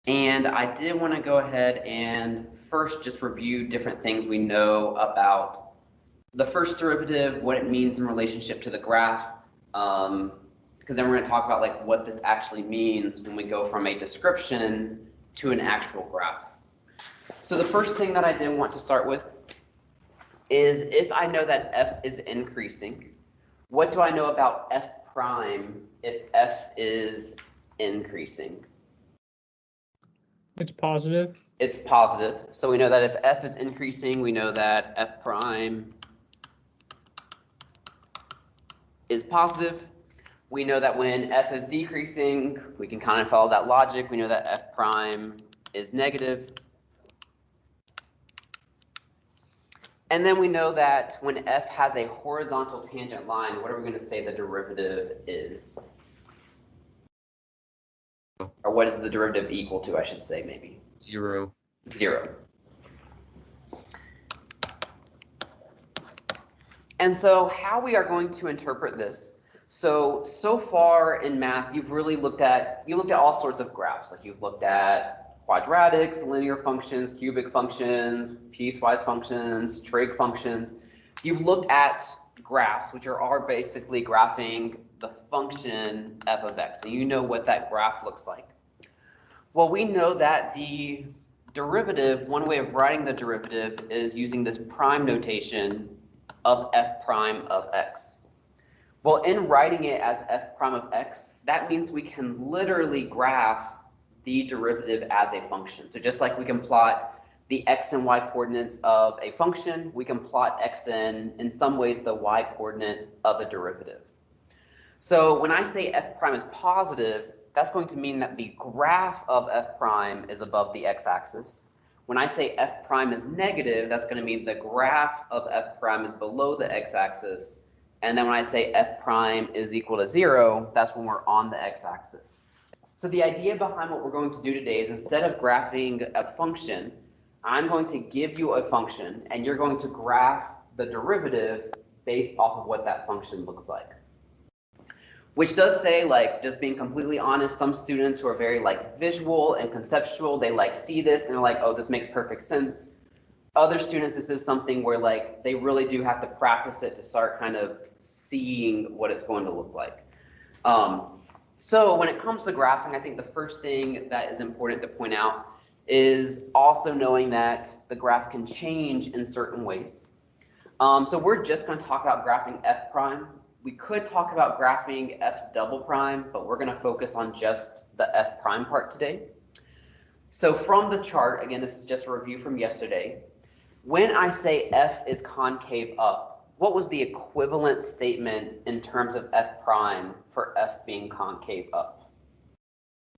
And I did want to go ahead and first just review different things we know about the first derivative, what it means in relationship to the graph, because then we're going to talk about like what this actually means when we go from a description to an actual graph. So the first thing that I did want to start with is if I know that f is increasing, what do I know about f prime if f is increasing? It's positive. It's positive. So we know that if f is increasing, we know that f prime is positive. We know that when f is decreasing, we can kind of follow that logic. We know that f prime is negative. And then we know that when f has a horizontal tangent line, what are we going to say the derivative is? Or what is the derivative equal to, I should say, maybe? 0. 0. And so how we are going to interpret this, so far in math, you've really looked at all sorts of graphs. Like you've looked at quadratics, linear functions, cubic functions, piecewise functions, trig functions. You've looked at graphs, which are basically graphing the function f of x, and you know what that graph looks like. Well, we know that the derivative, one way of writing the derivative is using this prime notation of f prime of x. Well, in writing it as f prime of x, that means we can literally graph the derivative as a function. So just like we can plot the x and y coordinates of a function, we can plot x in some ways, the y coordinate of a derivative. So when I say f prime is positive, that's going to mean that the graph of f prime is above the x-axis. When I say f prime is negative, that's going to mean the graph of f prime is below the x-axis. And then when I say f prime is equal to 0, that's when we're on the x-axis. So the idea behind what we're going to do today is instead of graphing a function, I'm going to give you a function, and you're going to graph the derivative based off of what that function looks like. Which does say, like, just being completely honest, some students who are very like visual and conceptual, they like see this and they're like, oh, this makes perfect sense. Other students, this is something where like they really do have to practice it to start kind of seeing what it's going to look like. So when it comes to graphing, I think the first thing that is important to point out is also knowing that the graph can change in certain ways. So we're just going to talk about graphing f prime. We could talk about graphing f double prime, but we're going to focus on just the f prime part today. So from the chart, again, this is just a review from yesterday. When I say f is concave up, what was the equivalent statement in terms of f prime for f being concave up?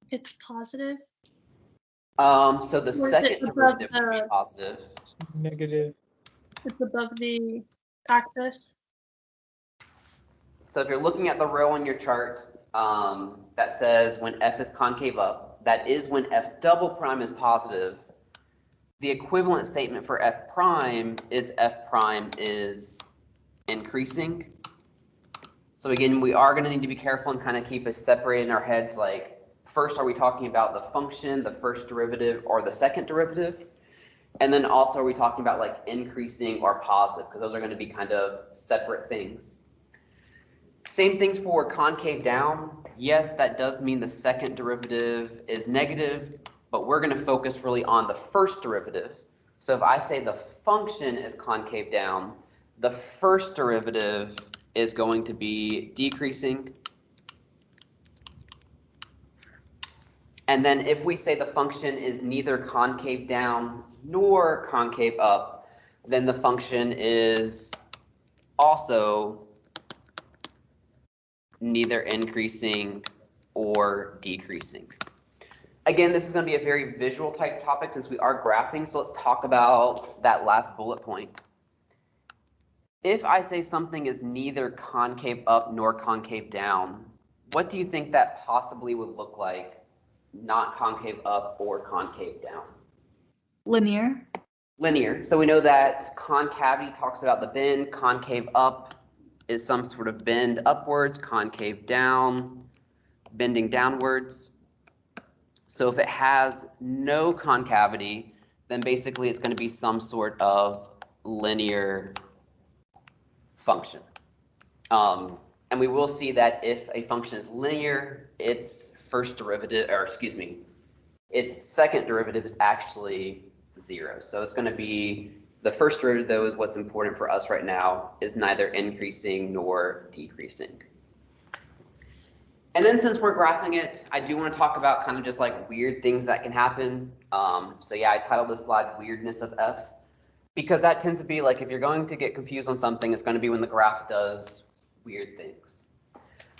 It's positive. So the second derivative would be positive. Negative. It's above the axis. So if you're looking at the row on your chart that says when f is concave up, that is when f double prime is positive. The equivalent statement for f prime is f prime is increasing. So again, we are going to need to be careful and kind of keep it separated in our heads. Like, first, are we talking about the function, the first derivative, or the second derivative? And then also, are we talking about like increasing or positive? Because those are going to be kind of separate things. Same things for concave down. Yes, that does mean the second derivative is negative, but we're going to focus really on the first derivative. So if I say the function is concave down, the first derivative is going to be decreasing. And then if we say the function is neither concave down nor concave up, then the function is also neither increasing or decreasing. Again, this is going to be a very visual type topic since we are graphing, so let's talk about that last bullet point. If I say something is neither concave up nor concave down, what do you think that possibly would look like? Not concave up or concave down? Linear. Linear. So we know that concavity talks about the bend, concave up is some sort of bend upwards, concave down, bending downwards. So if it has no concavity, then basically it's going to be some sort of linear function. And we will see that if a function is linear, its first derivative, or excuse me, its second derivative is actually 0. So it's going to be, the first derivative though is what's important for us right now, is neither increasing nor decreasing. And then since we're graphing it, I do want to talk about kind of just like weird things that can happen. So yeah, I titled this slide Weirdness of F, because that tends to be like, if you're going to get confused on something, it's going to be when the graph does weird things.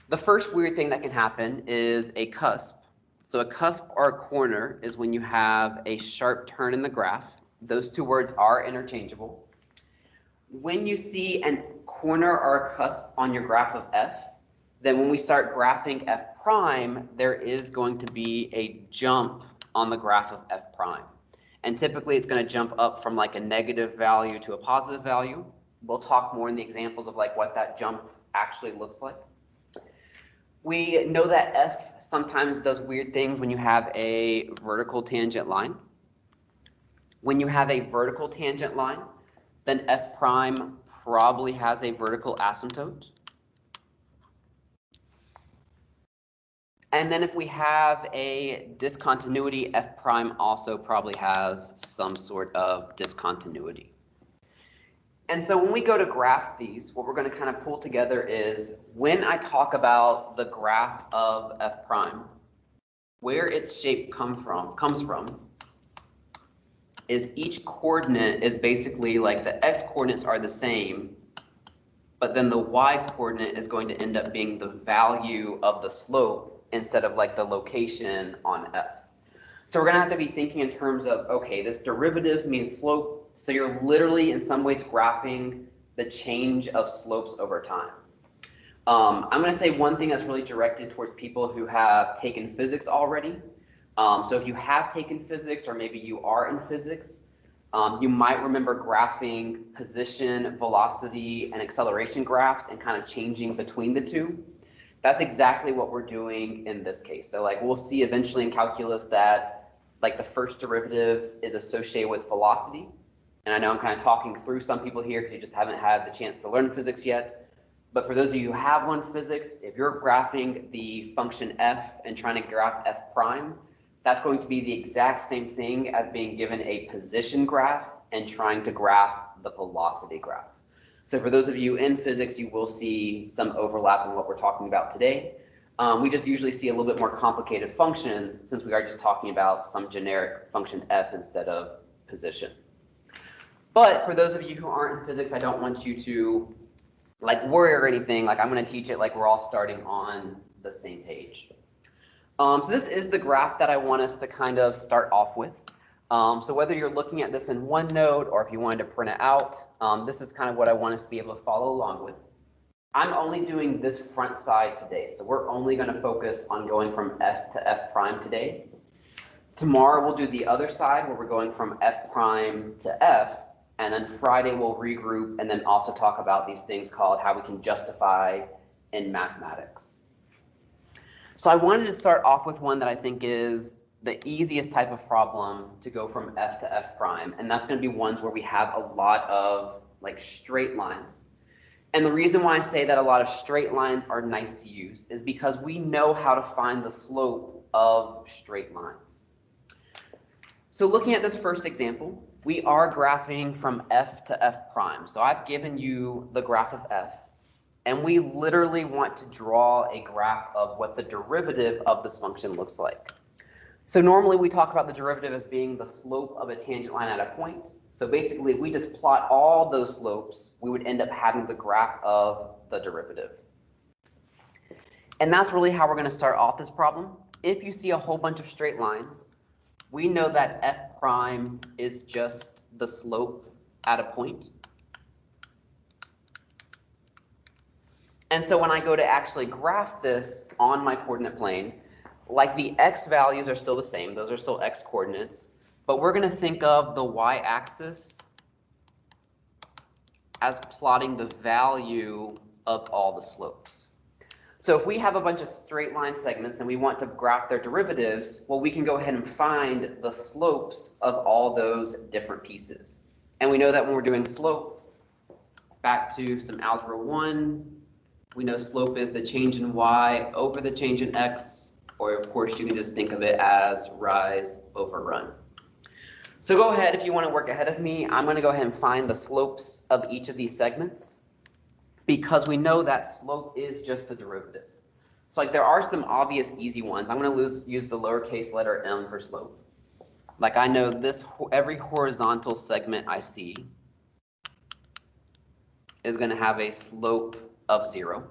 The first weird thing that can happen is a cusp. So a cusp or a corner is when you have a sharp turn in the graph. Those two words are interchangeable. When you see a corner or a cusp on your graph of F, then when we start graphing F prime, there is going to be a jump on the graph of F prime. And typically it's going to jump up from like a negative value to a positive value. We'll talk more in the examples of like what that jump actually looks like. We know that F sometimes does weird things when you have a vertical tangent line. When you have a vertical tangent line, then F prime probably has a vertical asymptote. And then if we have a discontinuity, F prime also probably has some sort of discontinuity. And so when we go to graph these, what we're going to kind of pull together is when I talk about the graph of F prime, where its shape comes from is each coordinate is basically like the x coordinates are the same, but then the y coordinate is going to end up being the value of the slope instead of like the location on F. So we're going to have to be thinking in terms of, okay, this derivative means slope. So you're literally in some ways graphing the change of slopes over time. I'm going to say one thing that's really directed towards people who have taken physics already. So if you have taken physics, or maybe you are in physics, you might remember graphing position, velocity, and acceleration graphs and kind of changing between the two. That's exactly what we're doing in this case. So like we'll see eventually in calculus that like the first derivative is associated with velocity. And I know I'm kind of talking through some people here because you just haven't had the chance to learn physics yet. But for those of you who have learned physics, if you're graphing the function f and trying to graph f prime, that's going to be the exact same thing as being given a position graph and trying to graph the velocity graph. So for those of you in physics, you will see some overlap in what we're talking about today. We just usually see a little bit more complicated functions since we are just talking about some generic function f instead of position. But for those of you who aren't in physics, I don't want you to like worry or anything. Like I'm going to teach it like we're all starting on the same page. So this is the graph that I want us to kind of start off with. So whether you're looking at this in OneNote or if you wanted to print it out, this is kind of what I want us to be able to follow along with. I'm only doing this front side today. So we're only going to focus on going from f to f prime today. Tomorrow we'll do the other side where we're going from f prime to f. And then Friday we'll regroup and then also talk about these things called how we can justify in mathematics. So I wanted to start off with one that I think is the easiest type of problem to go from f to f prime, and that's going to be ones where we have a lot of like straight lines. And the reason why I say that a lot of straight lines are nice to use is because we know how to find the slope of straight lines. So looking at this first example, we are graphing from f to f prime. So I've given you the graph of f, and we literally want to draw a graph of what the derivative of this function looks like. So normally we talk about the derivative as being the slope of a tangent line at a point. So basically, if we just plot all those slopes, we would end up having the graph of the derivative. And that's really how we're going to start off this problem. If you see a whole bunch of straight lines, we know that f prime is just the slope at a point. And so when I go to actually graph this on my coordinate plane, like the x values are still the same, those are still x coordinates, but we're going to think of the y-axis as plotting the value of all the slopes. So if we have a bunch of straight line segments and we want to graph their derivatives, well, we can go ahead and find the slopes of all those different pieces. And we know that when we're doing slope, back to some algebra 1, we know slope is the change in y over the change in x, or of course you can just think of it as rise over run. So go ahead, if you want to work ahead of me, I'm going to go ahead and find the slopes of each of these segments, because we know that slope is just the derivative. So like there are some obvious easy ones. I'm going to use the lowercase letter m for slope. Like I know this, every horizontal segment I see is going to have a slope of 0.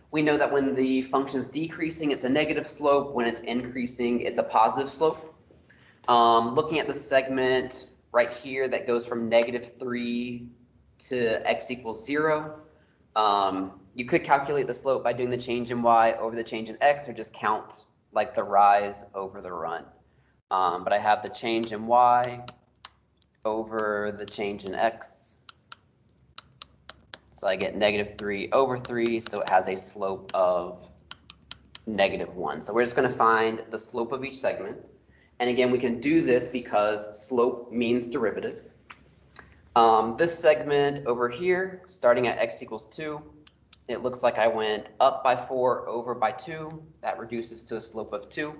We know that when the function's decreasing, it's a negative slope. When it's increasing, it's a positive slope. Looking at the segment right here that goes from -3 to x equals 0, you could calculate the slope by doing the change in y over the change in x, or just count like the rise over the run. But I have the change in y over the change in x. So I get -3 over 3, so it has a slope of -1. So we're just going to find the slope of each segment. And again, we can do this because slope means derivative. This segment over here, starting at x equals 2, it looks like I went up by 4 over by 2. That reduces to a slope of 2,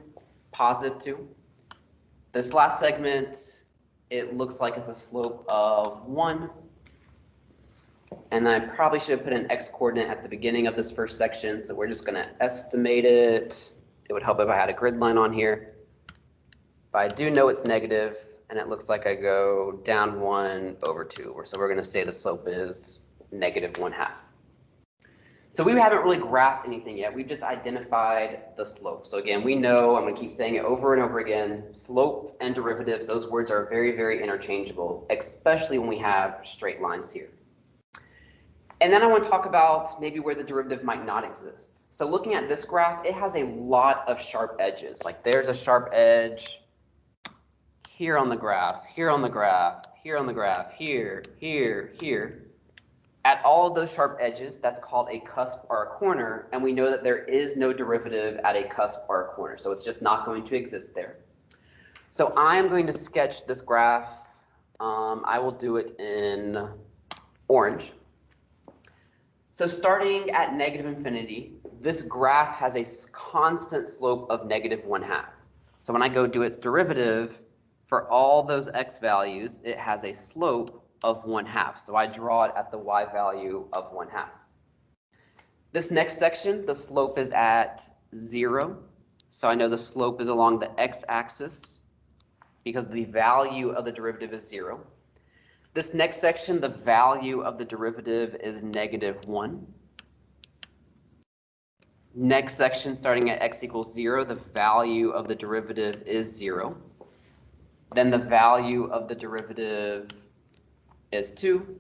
positive 2. This last segment, it looks like it's a slope of 1. And I probably should have put an x coordinate at the beginning of this first section, so we're just going to estimate it. It would help if I had a grid line on here. But I do know it's negative, and it looks like I go down 1 over 2, so we're going to say the slope is -1/2. So we haven't really graphed anything yet. We've just identified the slope. So again, we know, I'm going to keep saying it over and over again, slope and derivatives, those words are very, very interchangeable, especially when we have straight lines here. And then I want to talk about maybe where the derivative might not exist. So looking at this graph, it has a lot of sharp edges. Like there's a sharp edge here on the graph, here on the graph, here on the graph, here, here, here. At all of those sharp edges, that's called a cusp or a corner, and we know that there is no derivative at a cusp or a corner, so it's just not going to exist there. So I'm going to sketch this graph. I will do it in orange. So starting at -infinity, this graph has a constant slope of -1/2. So when I go do its derivative, for all those x values, it has a slope of 1/2. So I draw it at the y value of 1/2. This next section, the slope is at 0. So I know the slope is along the x-axis because the value of the derivative is 0. This next section, the value of the derivative is -1. Next section, starting at x equals 0, the value of the derivative is 0. Then the value of the derivative is 2.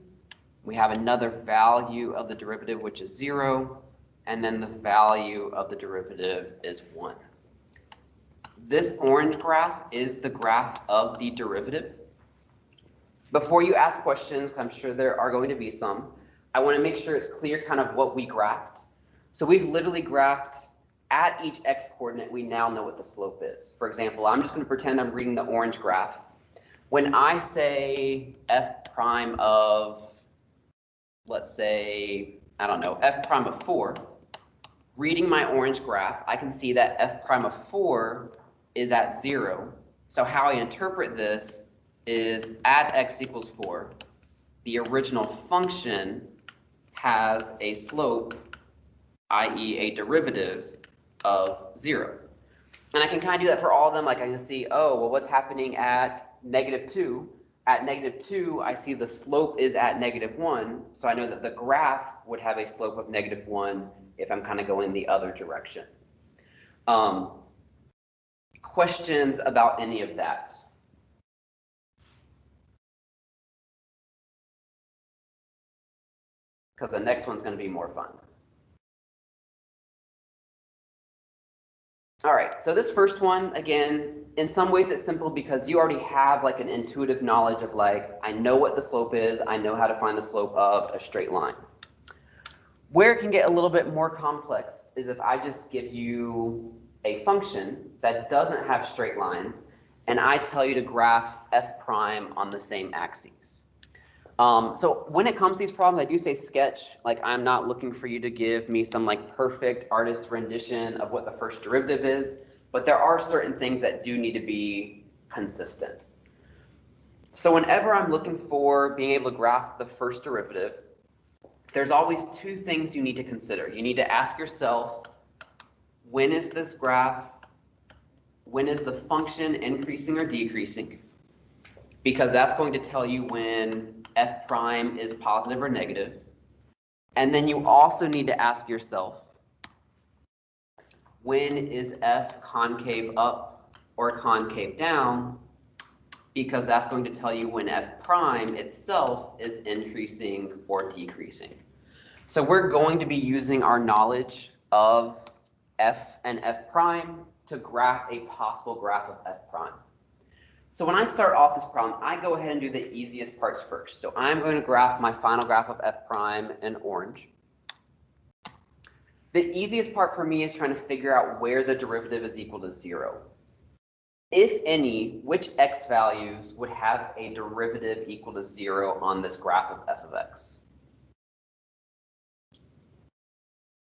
We have another value of the derivative, which is 0. And then the value of the derivative is 1. This orange graph is the graph of the derivative. Before you ask questions, I'm sure there are going to be some, I want to make sure it's clear kind of what we graphed. So we've literally graphed at each x coordinate, we now know what the slope is. For example, I'm just going to pretend I'm reading the orange graph. When I say f prime of, let's say, I don't know, f prime of 4, reading my orange graph, I can see that f prime of 4 is at 0. So how I interpret this is at x equals 4, the original function has a slope, i.e. a derivative of 0. And I can kind of do that for all of them. Like I can see, oh, well, what's happening at -2? At -2, I see the slope is at -1. So I know that the graph would have a slope of -1 if I'm kind of going the other direction. Questions about any of that? Because the next one's going to be more fun. All right, so this first one, again, in some ways it's simple because you already have like an intuitive knowledge of like, I know what the slope is, I know how to find the slope of a straight line. Where it can get a little bit more complex is if I just give you a function that doesn't have straight lines, and I tell you to graph f prime on the same axes. So when it comes to these problems, I do say sketch. Like, I'm not looking for you to give me some like perfect artist's rendition of what the first derivative is, but there are certain things that do need to be consistent. So whenever I'm looking for being able to graph the first derivative, there's always two things you need to consider. You need to ask yourself, when is this graph, when is the function increasing or decreasing? Because that's going to tell you when f prime is positive or negative. And then you also need to ask yourself, when is f concave up or concave down? Because that's going to tell you when f prime itself is increasing or decreasing. So we're going to be using our knowledge of f and f prime to graph a possible graph of f prime. So when I start off this problem, I go ahead and do the easiest parts first. So I'm going to graph my final graph of f prime in orange. The easiest part for me is trying to figure out where the derivative is equal to 0. If any, which x values would have a derivative equal to 0 on this graph of f of x?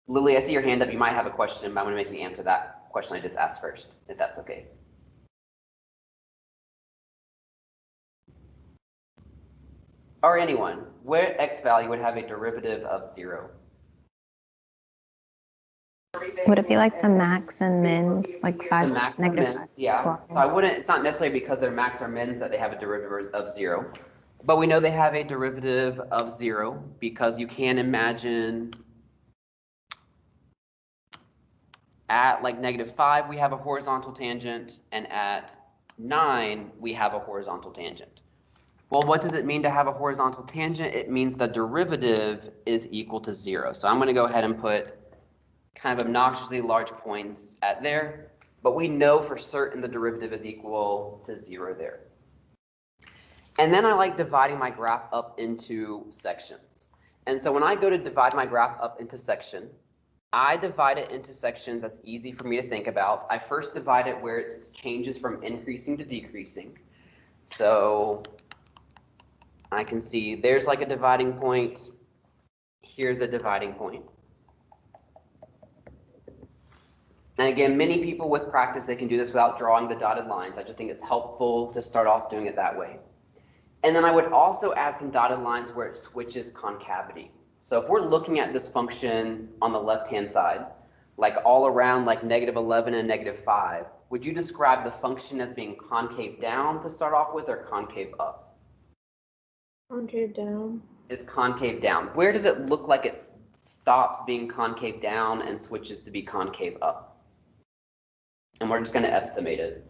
Lily, I see your hand up. You might have a question, but I'm going to make you answer that question I just asked first, if that's okay. Or anyone, where x value would have a derivative of 0? Would it be like the max and mins, like The 5, max and negative mins, yeah. 12? So I wouldn't, it's not necessarily because they're max or mins that they have a derivative of 0. But we know they have a derivative of 0 because you can imagine at like -5 we have a horizontal tangent, and at 9 we have a horizontal tangent. Well, what does it mean to have a horizontal tangent? It means the derivative is equal to 0. So I'm going to go ahead and put kind of obnoxiously large points at there, but we know for certain the derivative is equal to 0 there. And then I like dividing my graph up into sections. And so when I go to divide my graph up into section, I divide it into sections that's easy for me to think about. I first divide it where it changes from increasing to decreasing. So I can see there's like a dividing point. Here's a dividing point. And again, many people with practice, they can do this without drawing the dotted lines. I just think it's helpful to start off doing it that way. And then I would also add some dotted lines where it switches concavity. So if we're looking at this function on the left-hand side, like all around like -11 and -5, would you describe the function as being concave down to start off with or concave up? Concave down. It's concave down. Where does it look like it stops being concave down and switches to be concave up? And we're just going to estimate it.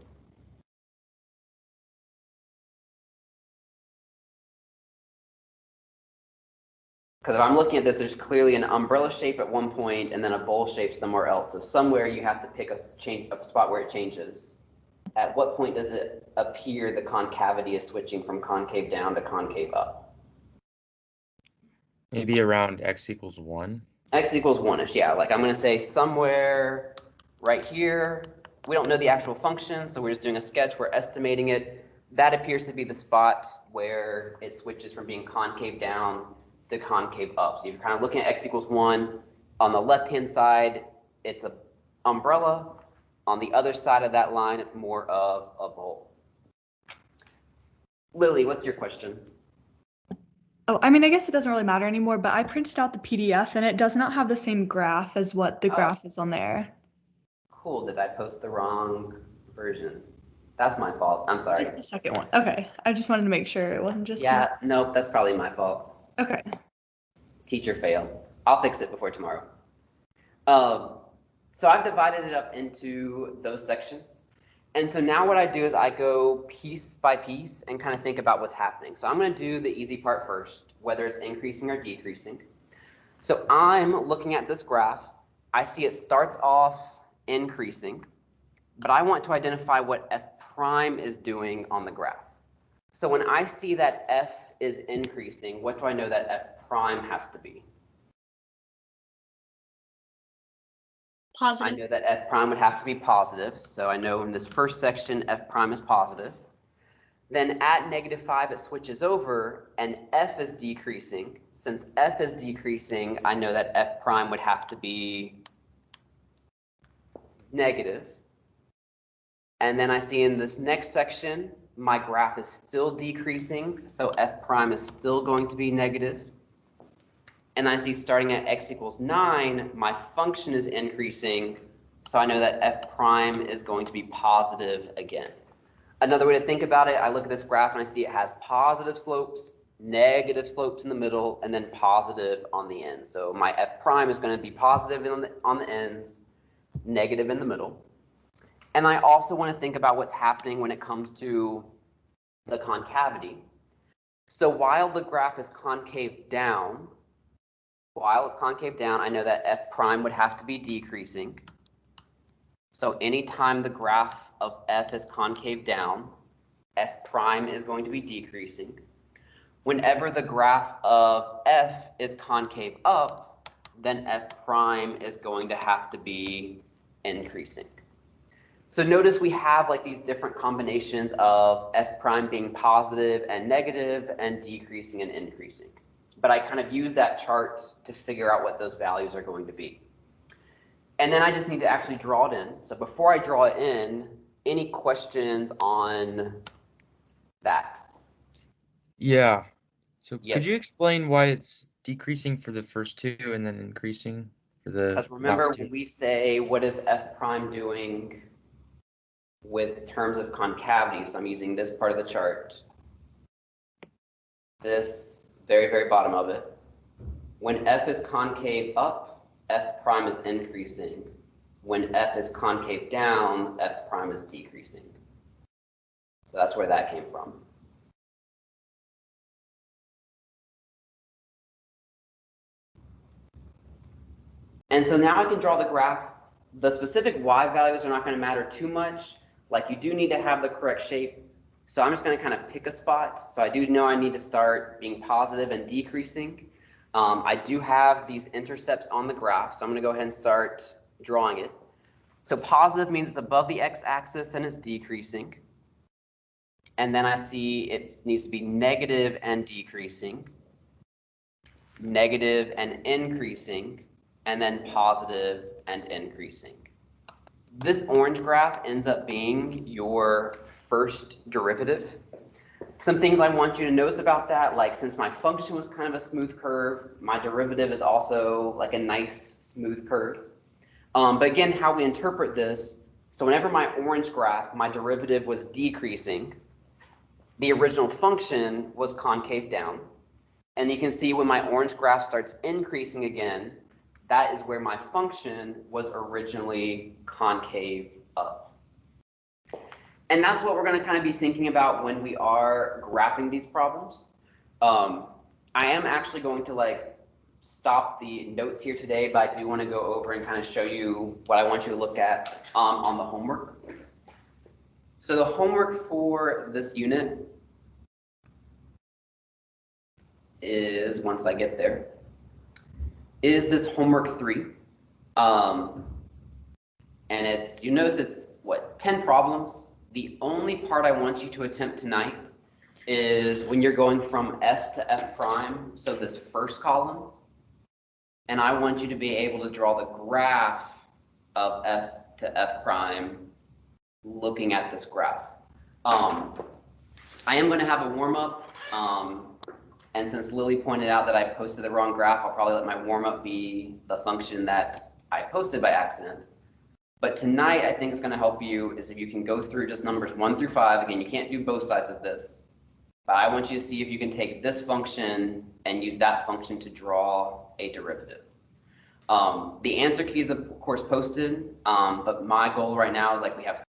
Because if I'm looking at this, there's clearly an umbrella shape at one point and then a bowl shape somewhere else. So somewhere you have to pick a spot where it changes. At what point does it appear the concavity is switching from concave down to concave up? Maybe around x equals 1. X equals 1-ish, yeah. Like I'm going to say somewhere right here. We don't know the actual function, so we're just doing a sketch. We're estimating it. That appears to be the spot where it switches from being concave down to concave up. So you're kind of looking at x equals 1. On the left-hand side, it's an umbrella. On the other side of that line, it's more of a bowl. Lily, what's your question? Oh, I mean, I guess it doesn't really matter anymore, but I printed out the PDF and it does not have the same graph as what the graph is on there. Cool, did I post the wrong version? That's my fault, I'm sorry. Just the second one. Okay, I just wanted to make sure it wasn't just Yeah, nope, that's probably my fault. Okay. Teacher fail. I'll fix it before tomorrow. So I've divided it up into those sections. And so now what I do is I go piece by piece and kind of think about what's happening. So I'm going to do the easy part first, whether it's increasing or decreasing. So I'm looking at this graph. I see it starts off increasing, but I want to identify what f prime is doing on the graph. So when I see that f is increasing, what do I know that f prime has to be? I Positive. know that f prime would have to be positive, so I know in this first section f prime is positive. Then at -5 it switches over and f is decreasing. Since f is decreasing, I know that f prime would have to be negative. And then I see in this next section, my graph is still decreasing, so f prime is still going to be negative. And I see starting at x equals 9, my function is increasing, so I know that f prime is going to be positive again. Another way to think about it, I look at this graph and I see it has positive slopes, negative slopes in the middle, and then positive on the end. So my f prime is going to be positive on the ends, negative in the middle. And I also want to think about what's happening when it comes to the concavity. So while the graph is concave down, I know that f prime would have to be decreasing. So anytime the graph of f is concave down, f prime is going to be decreasing. Whenever the graph of f is concave up, then f prime is going to have to be increasing. So notice we have like these different combinations of f prime being positive and negative and decreasing and increasing. But I kind of use that chart to figure out what those values are going to be. And then I just need to actually draw it in. So before I draw it in, any questions on that? Yeah. So Yes. could you explain why it's decreasing for the first two and then increasing for the Because remember last two? when we say what is f prime doing with terms of concavity, so I'm using this part of the chart, this very, very bottom of it. When f is concave up, f prime is increasing. When f is concave down, f prime is decreasing. So that's where that came from. And so now I can draw the graph. The specific y values are not going to matter too much. Like you do need to have the correct shape. So I'm just going to kind of pick a spot. So I do know I need to start being positive and decreasing. I do have these intercepts on the graph, so I'm going to go ahead and start drawing it. So positive means it's above the x-axis and it's decreasing. And then I see it needs to be negative and decreasing, negative and increasing, and then positive and increasing. This orange graph ends up being your first derivative. Some things I want you to notice about that, like since my function was kind of a smooth curve, my derivative is also like a nice smooth curve. But again, how we interpret this, so whenever my orange graph, my derivative was decreasing, the original function was concave down. And you can see when my orange graph starts increasing again, that is where my function was originally concave up. And that's what we're going to kind of be thinking about when we are graphing these problems. I am actually going to like stop the notes here today, but I do want to go over and kind of show you what I want you to look at on the homework. So the homework for this unit is, once I get there, is this homework 3. And it's, you notice it's what, 10 problems. The only part I want you to attempt tonight is when you're going from f to f prime, so this first column, and I want you to be able to draw the graph of f to f prime looking at this graph. I am going to have a warm-up, and since Lily pointed out that I posted the wrong graph, I'll probably let my warm-up be the function that I posted by accident. But tonight, I think it's going to help you is if you can go through just numbers 1 through 5. Again, you can't do both sides of this, but I want you to see if you can take this function and use that function to draw a derivative. The answer key is of course posted, but my goal right now is like we have